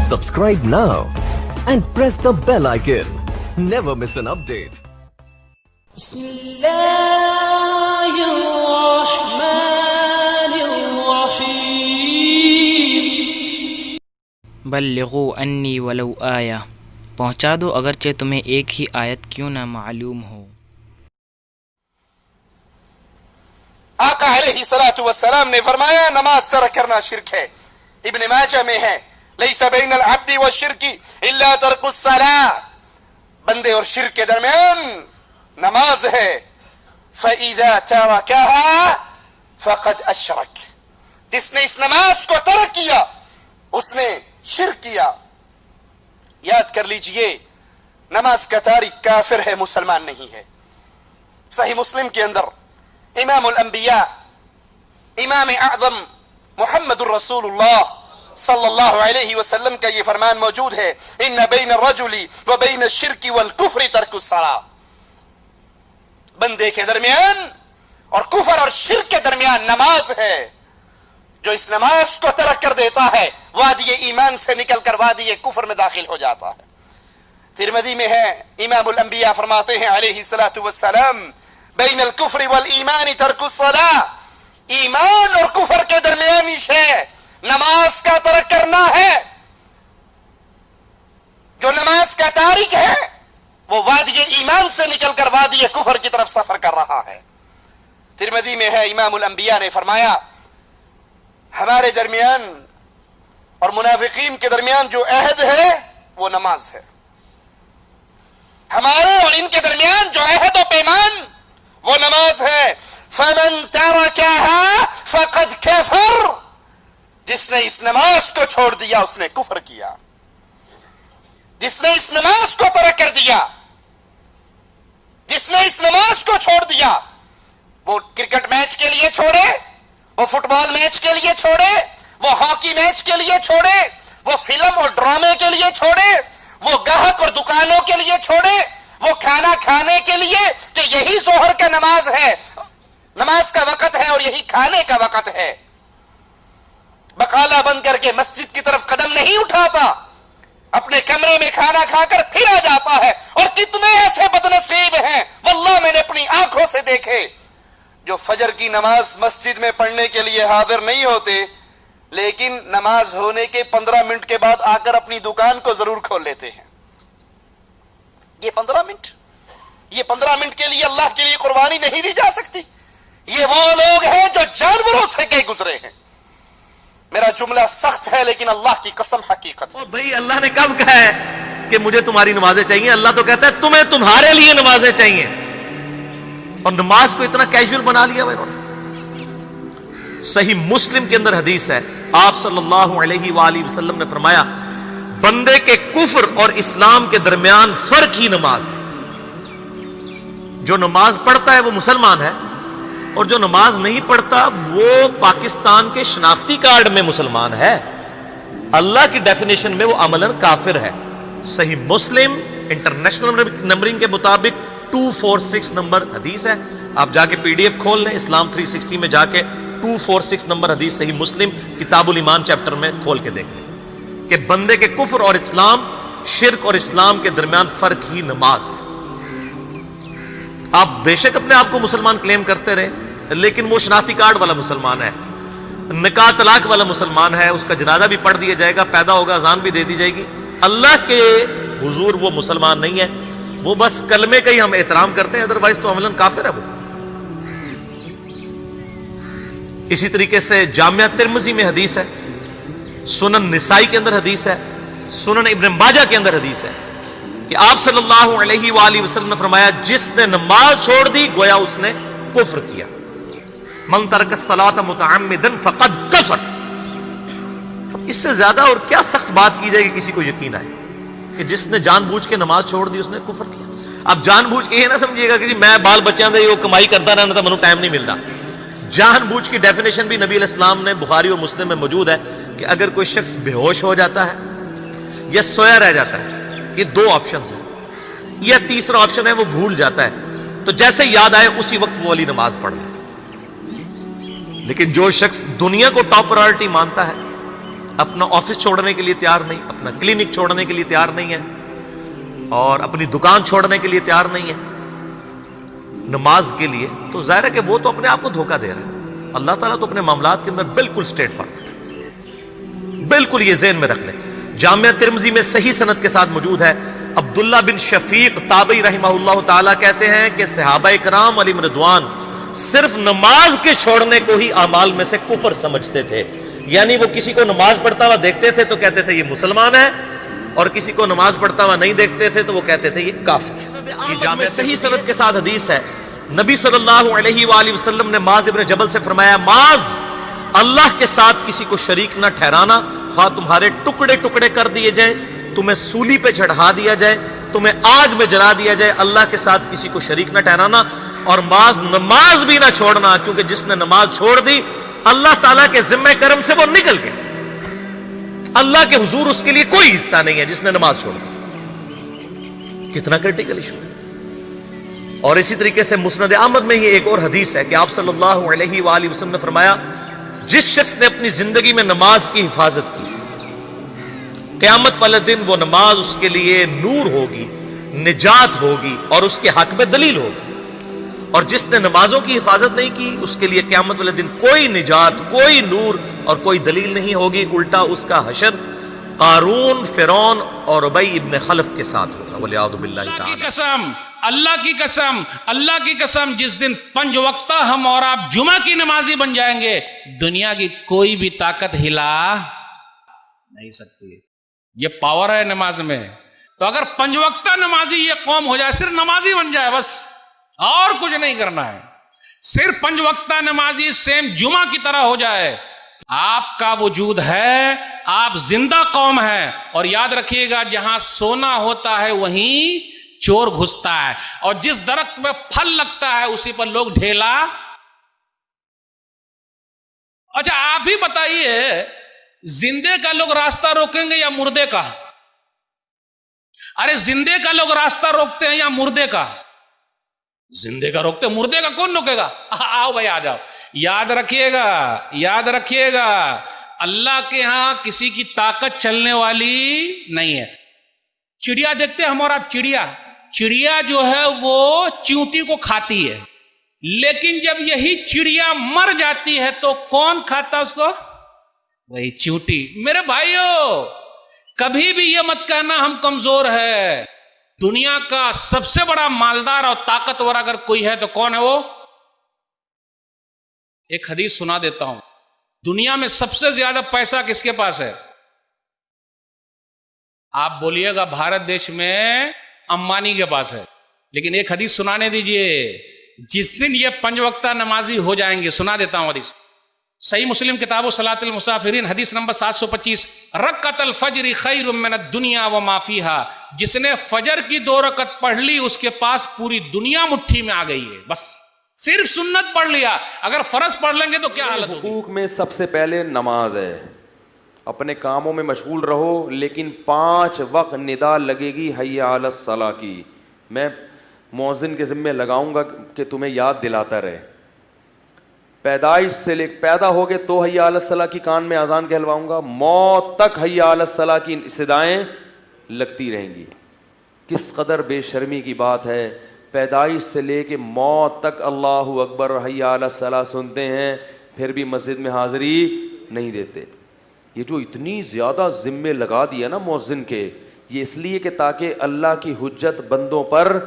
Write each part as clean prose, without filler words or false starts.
Subscribe now and press the bell icon. Never miss an update. بسم الله الرحمن الرحیم بلغوا انی ولو آیا، پہنچا دو اگرچہ تمہیں ایک ہی آیت کیوں نہ معلوم ہو۔ آقا علیہ الصلوۃ والسلام نے فرمایا نماز ترک کرنا شرک ہے۔ ابن ماجہ میں ہے لیس بین العبد والشرک الا ترک الصلاۃ، بندے اور شرک کے درمیان نماز ہے۔ فَإِذَا تَرَكَهَا فَقَدْ أَشْرَكَ، جس نے اس نماز کو ترک کیا اس نے شرک کیا۔ یاد کر لیجئے نماز کا تارک کافر ہے، مسلمان نہیں ہے۔ صحیح مسلم کے اندر امام الانبیاء امام اعظم محمد الرسول اللہ صلی اللہ علیہ وسلم کا یہ فرمان موجود ہے، ان بین الرجل و بین الشرک والکفر ترک الصلاۃ، بندے کے درمیان اور کفر اور شرک کے درمیان نماز ہے۔ جو اس نماز کو ترک کر دیتا ہے وادی ایمان سے نکل کر وادی کفر میں داخل ہو جاتا ہے۔ ترمذی میں ہے امام الانبیاء فرماتے ہیں علیہ الصلوۃ والسلام بین الکفر والایمان ترک الصلاۃ، ایمان اور کفر کے درمیانی شے نماز کا ترک کرنا ہے۔ جو نماز کا تارک ہے وہ وادی ایمان سے نکل کر وادی کفر کی طرف سفر کر رہا ہے۔ ترمذی میں ہے امام الانبیاء نے فرمایا ہمارے درمیان اور منافقین کے درمیان جو عہد ہے وہ نماز ہے، ہمارے اور ان کے درمیان جو عہد و پیمان وہ نماز ہے۔ فَمَن تَرَكَهَا فَقَدْ كَفَرَ، جس نے اس نماز کو چھوڑ دیا اس نے کفر کیا۔ جس نے اس نماز کو ترک کر دیا، جس نے اس نماز کو چھوڑ دیا، وہ کرکٹ میچ کے لیے چھوڑے، وہ فٹ بال میچ کے لیے چھوڑے، وہ ہاکی میچ کے لیے چھوڑے، وہ فلم اور ڈرامے کے لیے چھوڑے، وہ گاہک اور دکانوں کے لیے چھوڑے، وہ کھانا کھانے کے لیے کہ یہی ظہر کا نماز ہے، نماز کا وقت ہے اور یہی کھانے کا وقت ہے، بقالہ بند کر کے مسجد کی طرف قدم نہیں اٹھاتا، اپنے کمرے میں کھانا کھا کر پھر آ جاتا ہے۔ اور کتنے ایسے بدنصیب ہیں واللہ میں نے اپنی آنکھوں سے دیکھے جو فجر کی نماز مسجد میں پڑھنے کے لیے حاضر نہیں ہوتے، لیکن نماز ہونے کے 15 منٹ کے بعد آ کر اپنی دکان کو ضرور کھول لیتے ہیں۔ یہ 15 منٹ کے لیے اللہ کے لیے قربانی نہیں دی جا سکتی۔ یہ وہ لوگ ہیں جو جانوروں سے گئے گزرے ہیں۔ میرا جملہ سخت ہے لیکن اللہ کی قسم حقیقت ہے۔ بھئی اللہ نے کب کہا ہے کہ مجھے تمہاری نمازیں چاہیے؟ اللہ تو کہتا ہے تمہیں تمہارے لیے نمازیں چاہیے، اور نماز کو اتنا کیجول بنا لیا انہوں نے۔ صحیح مسلم کے اندر حدیث ہے، آپ صلی اللہ علیہ وآلہ وسلم نے فرمایا بندے کے کفر اور اسلام کے درمیان فرق ہی نماز ہے۔ جو نماز پڑھتا ہے وہ مسلمان ہے، اور جو نماز نہیں پڑھتا وہ پاکستان کے شناختی کارڈ میں مسلمان ہے، اللہ کی ڈیفینیشن میں وہ عملاً کافر ہے۔ صحیح مسلم انٹرنیشنل نمبرنگ کے مطابق 246 نمبر حدیث ہے، آپ جا کے PDF کھول لیں، اسلام 360 میں جا کے 246 نمبر حدیث صحیح مسلم کتاب الایمان چیپٹر میں کھول کے دیکھ لیں کہ بندے کے کفر اور اسلام، شرک اور اسلام کے درمیان فرق ہی نماز ہے۔ آپ بے شک اپنے آپ کو مسلمان کلیم کرتے رہے لیکن وہ شناختی کارڈ والا مسلمان ہے، نکاح طلاق والا مسلمان ہے، اس کا جنازہ بھی پڑھ دیا جائے گا، پیدا ہوگا اذان بھی دے دی جائے گی، اللہ کے حضور وہ مسلمان نہیں ہے، وہ بس کلمے کا ہی ہم احترام کرتے ہیں، ادروائز تو عملاً کافر ہے وہ۔ اسی طریقے سے جامعہ ترمذی میں حدیث ہے، سنن نسائی کے اندر حدیث ہے، سنن ابن ماجہ کے اندر حدیث ہے کہ آپ صلی اللہ علیہ وآلہ وسلم نے فرمایا جس نے نماز چھوڑ دی گویا اس نے کفر کیا۔ من ترک الصلاۃ متعمدا فقد کفر۔ اب اس سے زیادہ اور کیا سخت بات کی جائے کہ کسی کو یقین آئے کہ جس نے جان بوجھ کے نماز چھوڑ دی اس نے کفر کیا۔ اب جان بوجھ کے یہ نہ سمجھیے گا کہ میں بال بچیاں دے وہ کمائی کرتا رہنا تھا منو ٹائم نہیں ملتا۔ جان بوجھ کی ڈیفینیشن بھی نبی علیہ السلام نے بخاری اور مسلم میں موجود ہے کہ اگر کوئی شخص بے ہوش ہو جاتا ہے یا سویا رہ جاتا ہے، یہ 2 آپشنز ہیں، یا تیسرا آپشن ہے وہ بھول جاتا ہے، تو جیسے یاد آئے اسی وقت وہ والی نماز پڑھ لے۔ لیکن جو شخص دنیا کو ٹاپ پرائورٹی مانتا ہے اپنا آفس چھوڑنے کے لیے تیار نہیں، اپنا کلینک چھوڑنے کے لیے تیار نہیں ہے، اور اپنی دکان چھوڑنے کے لیے تیار نہیں ہے نماز کے لیے، تو ظاہر ہے کہ وہ تو اپنے آپ کو دھوکہ دے رہا ہے۔ اللہ تعالیٰ تو اپنے معاملات کے اندر بالکل اسٹریٹ فارورڈ ہے، بالکل یہ ذہن میں رکھ لیں۔ جامعہ ترمذی میں صحیح سند کے ساتھ موجود ہے، عبداللہ بن شفیق تابعی رحمہ اللہ تعالیٰ کہتے ہیں کہ صحابہ کرام علیہم رضوان صرف نماز کے چھوڑنے کو ہی اعمال میں سے کفر سمجھتے تھے، یعنی وہ کسی کو نماز پڑھتا ہوا دیکھتے تھے تو کہتے تھے یہ مسلمان ہے، اور کسی کو نماز پڑھتا ہوا نہیں دیکھتے تھے تو وہ کہتے تھے یہ کافر ہے۔ یہ جامع صحیح سند کے ساتھ حدیث ہے، نبی صلی اللہ علیہ وآلہ وسلم نے معاذ ابن جبل سے فرمایا، معاذ اللہ کے ساتھ کسی کو شریک نہ ٹھہرانا، خواہ تمہارے ٹکڑے ٹکڑے کر دیے جائیں، تمہیں سولی پہ چڑھا دیا جائے، تمہیں آگ میں جلا دیا جائے، اللہ کے ساتھ کسی کو شریک نہ ٹھہرانا، اور معاذ نماز بھی نہ چھوڑنا، کیونکہ جس نے نماز چھوڑ دی اللہ تعالیٰ کے ذمہ کرم سے وہ نکل گیا، اللہ کے حضور اس کے لیے کوئی حصہ نہیں ہے جس نے نماز چھوڑ دی۔ کتنا کرٹیکل ایشو ہے۔ اور اسی طریقے سے مسند احمد میں یہ ایک اور حدیث ہے کہ آپ صلی اللہ علیہ وآلہ وسلم نے فرمایا، جس شخص نے اپنی زندگی میں نماز کی حفاظت کی، قیامت والے دن وہ نماز اس کے لیے نور ہوگی، نجات ہوگی، اور اس کے حق میں دلیل ہوگی، اور جس نے نمازوں کی حفاظت نہیں کی اس کے لیے قیامت والے دن کوئی نجات، کوئی نور اور کوئی دلیل نہیں ہوگی، الٹا اس کا حشر قارون، فرعون اور ابی ابن خلف کے ساتھ ہوگا، والعیاذ باللہ تعالی۔ قسم، اللہ کی قسم، اللہ کی قسم، جس دن 5 وقتہ ہم اور آپ جمعہ کی نمازی بن جائیں گے، دنیا کی کوئی بھی طاقت ہلا نہیں سکتی۔ یہ پاور ہے نماز میں۔ تو اگر 5 وقتہ نمازی یہ قوم ہو جائے، صرف نمازی بن جائے بس، اور کچھ نہیں کرنا ہے، صرف 5 وقتہ نمازی سیم جمعہ کی طرح ہو جائے، آپ کا وجود ہے، آپ زندہ قوم ہیں۔ اور یاد رکھیے گا، جہاں سونا ہوتا ہے وہیں چور گھستا ہے، اور جس درخت میں پھل لگتا ہے اسی پر لوگ ڈھیلا۔ اچھا آپ ہی بتائیے، زندے کا لوگ راستہ روکیں گے یا مردے کا؟ ارے زندے کا لوگ راستہ روکتے ہیں یا مردے کا؟ زندے کا روکتے، مردے کا کون روکے گا؟ آؤ بھائی آ جاؤ۔ یاد رکھیے گا، یاد رکھیے گا، اللہ کے ہاں کسی کی طاقت چلنے والی نہیں ہے۔ چڑیا دیکھتے ہیں ہم اور آپ، چڑیا جو ہے وہ چیونٹی کو کھاتی ہے، لیکن جب یہی چڑیا مر جاتی ہے تو کون کھاتا اس کو؟ وہی چیونٹی۔ میرے بھائیو، کبھی بھی یہ مت کہنا ہم کمزور ہے۔ دنیا کا سب سے بڑا مالدار اور طاقتور اگر کوئی ہے تو کون ہے وہ؟ ایک حدیث سنا دیتا ہوں، دنیا میں سب سے زیادہ پیسہ کس کے پاس ہے؟ آپ بولیے گا بھارت دیش میں امبانی کے پاس ہے، لیکن ایک حدیث سنانے دیجئے، جس دن یہ 5 وقتہ نمازی ہو جائیں گے، سنا دیتا ہوں حدیث، صحیح مسلم کتاب و صلاۃ المسافرین، حدیث نمبر 725، رکعت الفجر خیر من الدنیا وما فیہا، جس نے فجر کی 2 رکعت پڑھ لی اس کے پاس پوری دنیا مٹھی میں آ گئی ہے۔ بس صرف سنت پڑھ لیا، اگر فرض پڑھ لیں گے تو کیا حالت ہوگی؟ حقوق میں سب سے پہلے نماز ہے۔ اپنے کاموں میں مشغول رہو، لیکن 5 وقت ندا لگے گی حی علی الصلاۃ کی، میں مؤذن کے ذمہ لگاؤں گا کہ تمہیں یاد دلاتا رہے۔ پیدائش سے لے پیدا ہوگے تو حی علی الصلاۃ کی کان میں اذان کہلواؤں گا، موت تک حی علی الصلاۃ کی صدائیں لگتی رہیں گی۔ کس قدر بے شرمی کی بات ہے، پیدائش سے لے کے موت تک اللہ اکبر حی علی الصلاۃ سنتے ہیں، پھر بھی مسجد میں حاضری نہیں دیتے۔ یہ جو اتنی زیادہ ذمے لگا دیا نا مؤذن کے، یہ اس لیے کہ تاکہ اللہ کی حجت بندوں پر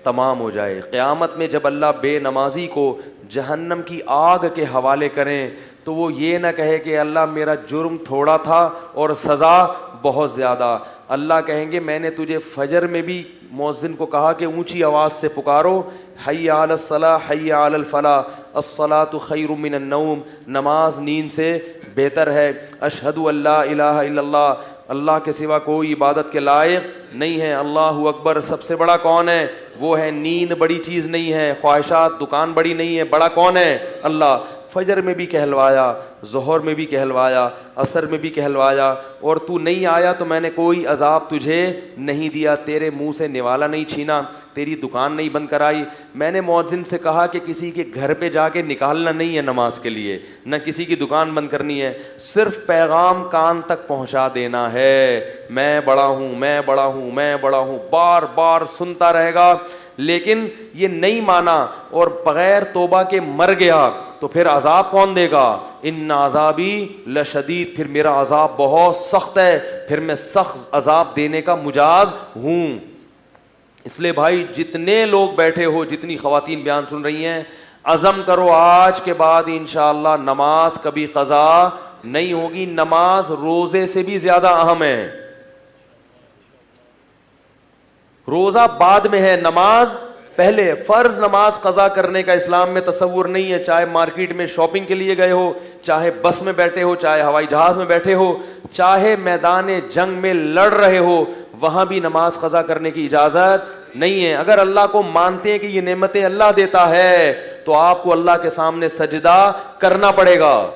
تمام ہو جائے۔ قیامت میں جب اللہ بے نمازی کو جہنم کی آگ کے حوالے کریں تو وہ یہ نہ کہے کہ اللہ میرا جرم تھوڑا تھا اور سزا بہت زیادہ۔ اللہ کہیں گے میں نے تجھے فجر میں بھی مؤذن کو کہا کہ اونچی آواز سے پکارو، حی علی الصلاۃ حی علی الفلاح، الصلاۃ خیر من النوم، نماز نیند سے بہتر ہے۔ اشہد ان لا الہ الا اللہ، اللہ کے سوا کوئی عبادت کے لائق نہیں ہے۔ اللہ اکبر، سب سے بڑا کون ہے؟ وہ ہے۔ نیند بڑی چیز نہیں ہے، خواہشات دکان بڑی نہیں ہے، بڑا کون ہے؟ اللہ۔ فجر میں بھی کہلوایا، ظہر میں بھی کہلوایا, عصر میں بھی کہلوایا, اور تو نہیں آیا تو میں نے کوئی عذاب تجھے نہیں دیا, تیرے منہ سے نوالا نہیں چھینا, تیری دکان نہیں بند کرائی. میں نے مؤذن سے کہا کہ کسی کے گھر پہ جا کے نکالنا نہیں ہے نماز کے لیے, نہ کسی کی دکان بند کرنی ہے, صرف پیغام کان تک پہنچا دینا ہے, میں بڑا ہوں, میں بڑا ہوں, میں بڑا ہوں, بار بار سنتا رہے گا. لیکن یہ نہیں مانا اور بغیر توبہ کے مر گیا تو پھر عذاب کون دے گا؟ ان عذابی لشدید, پھر میرا عذاب بہت سخت ہے, پھر میں سخت عذاب دینے کا مجاز ہوں. اس لیے بھائی جتنے لوگ بیٹھے ہو, جتنی خواتین بیان سن رہی ہیں, عزم کرو آج کے بعد انشاءاللہ نماز کبھی قضا نہیں ہوگی. نماز روزے سے بھی زیادہ اہم ہے. روزہ بعد میں ہے, نماز پہلے. فرض نماز قضا کرنے کا اسلام میں تصور نہیں ہے, چاہے مارکیٹ میں شاپنگ کے لیے گئے ہو, چاہے بس میں بیٹھے ہو, چاہے ہوائی جہاز میں بیٹھے ہو, چاہے میدان جنگ میں لڑ رہے ہو, وہاں بھی نماز قضا کرنے کی اجازت نہیں ہے. اگر اللہ کو مانتے ہیں کہ یہ نعمتیں اللہ دیتا ہے تو آپ کو اللہ کے سامنے سجدہ کرنا پڑے گا.